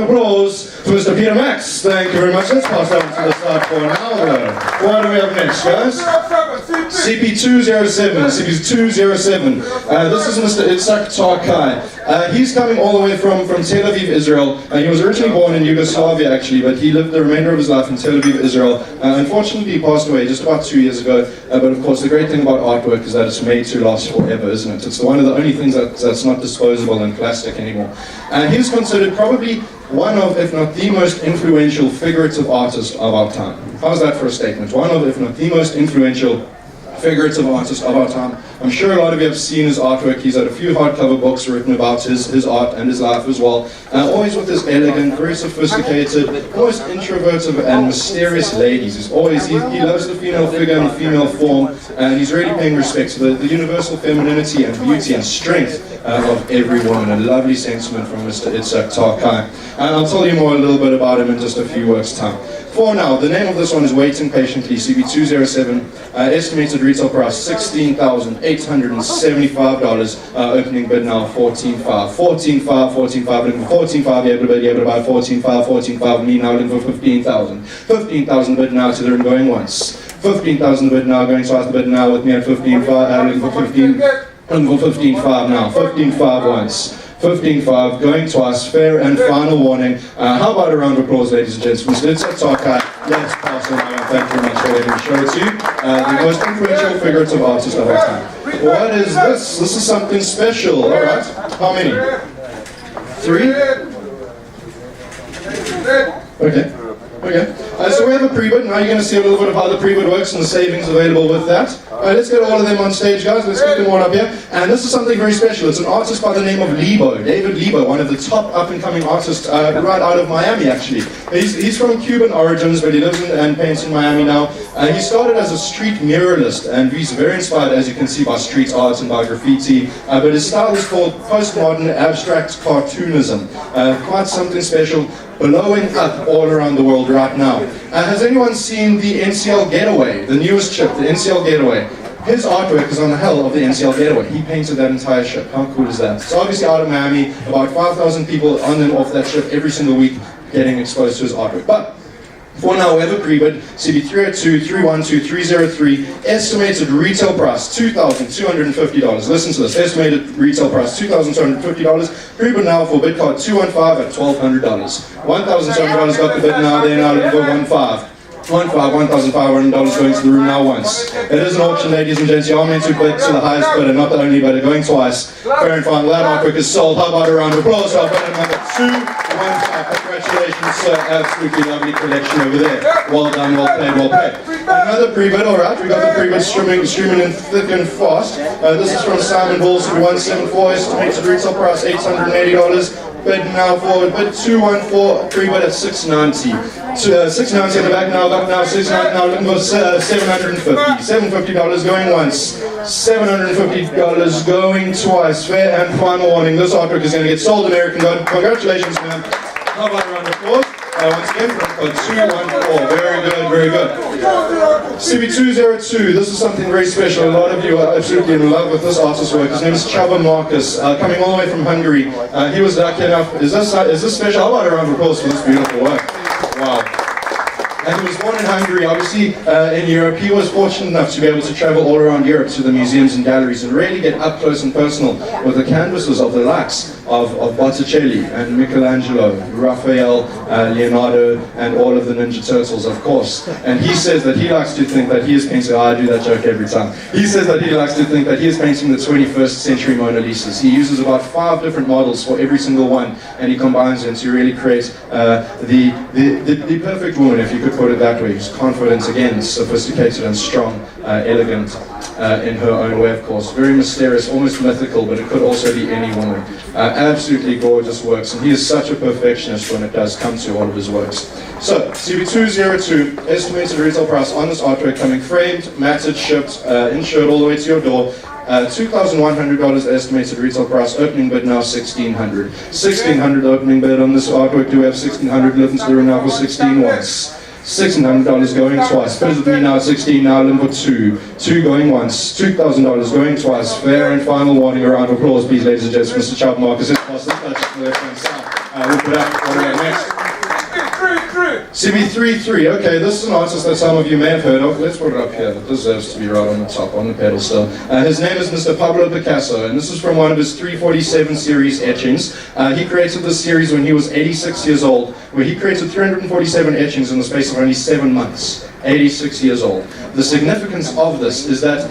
Applause for Mr. Peter Max. Thank you very much. Let's pass that to the side for now. What do we have next, guys? CP207. CP207. This is Mr. Itzhak Tarkai. He's coming all the way from Tel Aviv, Israel. He was originally born in Yugoslavia, actually, but he lived the remainder of his life in Tel Aviv, Israel. Unfortunately, he passed away just about 2 years ago. But of course, the great thing about artwork is that it's made to last forever, isn't it? It's one of the only things that's not disposable in plastic anymore. He was considered probably one of, if not the most influential figurative artist of our time. How's that for a statement? One of, if not the most influential figurative artist of our time. I'm sure a lot of you have seen his artwork. He's had a few hardcover books written about his art and his life as well. Always with this elegant, very sophisticated, almost introverted and mysterious ladies. He loves the female figure and the female form, and he's really paying respect to the universal femininity and beauty and strength of every woman. A lovely sentiment from Mr. Itzhak Tarkai. And I'll tell you more a little bit about him in just a few words' time. For now, the name of this one is Waiting Patiently, CB207, estimated retail price $16,875, opening bid now $14,500, looking for $14,500, able to buy $14,500, me now looking for $15,000, $15,000 bid now to the room going once, $15,000 bid now going twice, the bid now with me at $15,500, looking for $15,500 now, $15,500 once. 15.5, going twice, fair and final warning. How about a round of applause, ladies and gentlemen? Mr. Itzhak Tarkai, let's pass on and thank you very much for letting me show it to you. The most influential figurative artist of our time. What is this? This is something special, alright. How many? 3? Okay. Okay, so we have a pre-bid. Now you're going to see a little bit of how the pre-bid works and the savings available with that. Let's get all of them on stage, guys. Let's get them all up here. And this is something very special. It's an artist by the name of Lebo, David Lebo, one of the top up-and-coming artists right out of Miami, actually. He's from Cuban origins, but he lives and paints in Miami now. He started as a street muralist, and he's very inspired, as you can see, by street art and by graffiti. But his style is called postmodern abstract cartoonism. Quite something special. Blowing up all around the world right now. Has anyone seen the NCL Getaway, the newest ship, the NCL Getaway? His artwork is on the hull of the NCL Getaway. He painted that entire ship. How cool is that? It's obviously out of Miami, about 5,000 people on and off that ship every single week getting exposed to his artwork. But for now, we have a pre-bid, CB302, 312, 303, estimated retail price, $2,250. Listen to this, estimated retail price, $2,250. Pre-bid now for bid card 215 at $1,200. $1,200 got the bid now, they're now looking for $1,500 going to the room now once. It is an auction, ladies and gents. You are meant to bid to the highest bidder, not the only bidder, going twice. Fair and final, that artwork is sold. How about a round of applause? I'll bid number 215. Congratulations, sir. Absolutely lovely collection over there. Well done, well played, well played. Another pre-bid, alright. We got the pre-bid streaming in thick and fast. This is from Simon Balls, 174, estimated retail price $880. Bid now for bid 214, pre-bid at $690. $690 in the back now, up now, $690 now, looking for $750. $750 going once, $750 going twice. Fair and final warning, this artwork is going to get sold, American God. Congratulations, man. How about a round of applause? Once again, code 214. Very good, very good. CB202, this is something very special. A lot of you are absolutely in love with this artist's work. His name is Chava Marcus, coming all the way from Hungary. He was lucky enough. Is this special? How about a round of applause for this beautiful work? Wow. And he was born in Hungary, obviously in Europe. He was fortunate enough to be able to travel all around Europe to the museums and galleries and really get up close and personal with the canvases of the likes of Botticelli and Michelangelo, Raphael, Leonardo, and all of the Ninja Turtles, of course. And he says that he likes to think that he is painting, I do that joke every time. He says that he likes to think that he is painting the 21st century Mona Lisas. He uses about 5 different models for every single one, and he combines them to really create the perfect woman, if you could put it that way. She's confident, again, sophisticated and strong, elegant in her own way, of course. Very mysterious, almost mythical, but it could also be any woman. Absolutely gorgeous works, and he is such a perfectionist when it does come to all of his works. So, CB202, estimated retail price on this artwork, coming framed, matted, shipped, insured all the way to your door. $2,100 estimated retail price, opening bid now $1,600. $1,600 opening bid on this artwork. Do we have $1,600 left into the room now for 16 once? $1,600 going twice. Bid with me now at 16, now number 2. 2 going once. $2,000 going twice. Fair and final warning. A round of applause, please, ladies and gents. Mr. Joel van Wyk is in. We'll put up what we got next. CB33, okay, this is an artist that some of you may have heard of. Let's put it up here. It deserves to be right on the top, on the pedestal. His name is Mr. Pablo Picasso, and this is from one of his 347 series etchings. He created this series when he was 86 years old, where he created 347 etchings in the space of only 7 months. 86 years old. The significance of this is that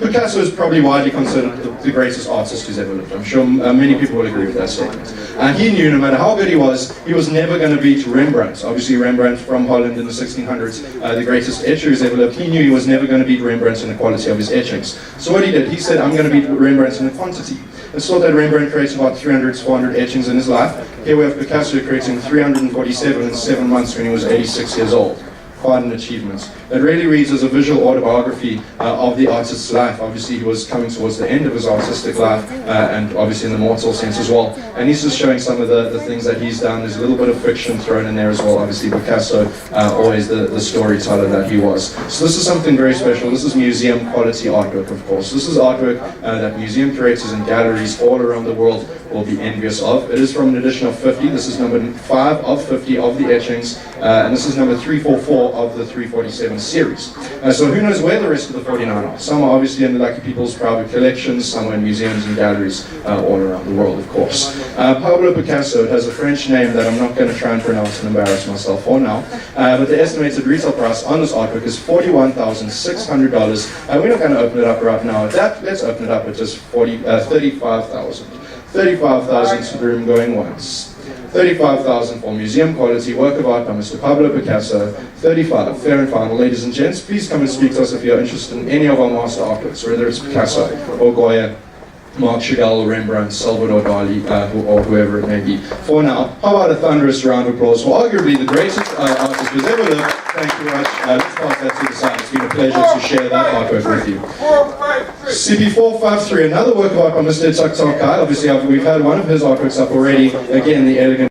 Picasso is probably widely considered the greatest artist who's ever lived. I'm sure many people will agree with that statement. He knew no matter how good he was never going to beat Rembrandt. Obviously Rembrandt from Holland in the 1600s, the greatest etcher who's ever lived. He knew he was never going to beat Rembrandt in the quality of his etchings. So what he did, he said, I'm going to beat Rembrandt in the quantity. It's thought that Rembrandt created about 300 to 400 etchings in his life. Here we have Picasso creating 347 in 7 months when he was 86 years old. Quite an achievement. It really reads as a visual autobiography of the artist's life. Obviously he was coming towards the end of his artistic life, and obviously in the mortal sense as well. And he's just showing some of the things that he's done. There's a little bit of fiction thrown in there as well. Obviously Picasso, always the storyteller that he was. So this is something very special. This is museum quality artwork, of course. This is artwork that museum curators and galleries all around the world will be envious of. It is from an edition of 50. This is number 5 of 50 of the etchings, and this is number 344 of the 347 series. So who knows where the rest of the 49 are? Some are obviously in the lucky people's private collections, some are in museums and galleries all around the world, of course. Pablo Picasso has a French name that I'm not going to try and pronounce and embarrass myself for now, but the estimated retail price on this artwork is $41,600. We're not going to open it up right now at that. Let's open it up at just $35,000. 35,000 to the room going once. 35,000 for museum quality work of art by Mr. Pablo Picasso. 35, fair and final. Ladies and gents, please come and speak to us if you're interested in any of our master artworks, whether it's Picasso or Goya, Mark Chagall, Rembrandt, Salvador Dali, or whoever it may be. For now, how about a thunderous round of applause for arguably the greatest artist who's ever lived. Thank you very much. Let's pass that to the side. It's been a pleasure to share that artwork with you. CP453, another work of art by Mr. Taktakai. Obviously, we've had one of his artworks up already. Again, the elegant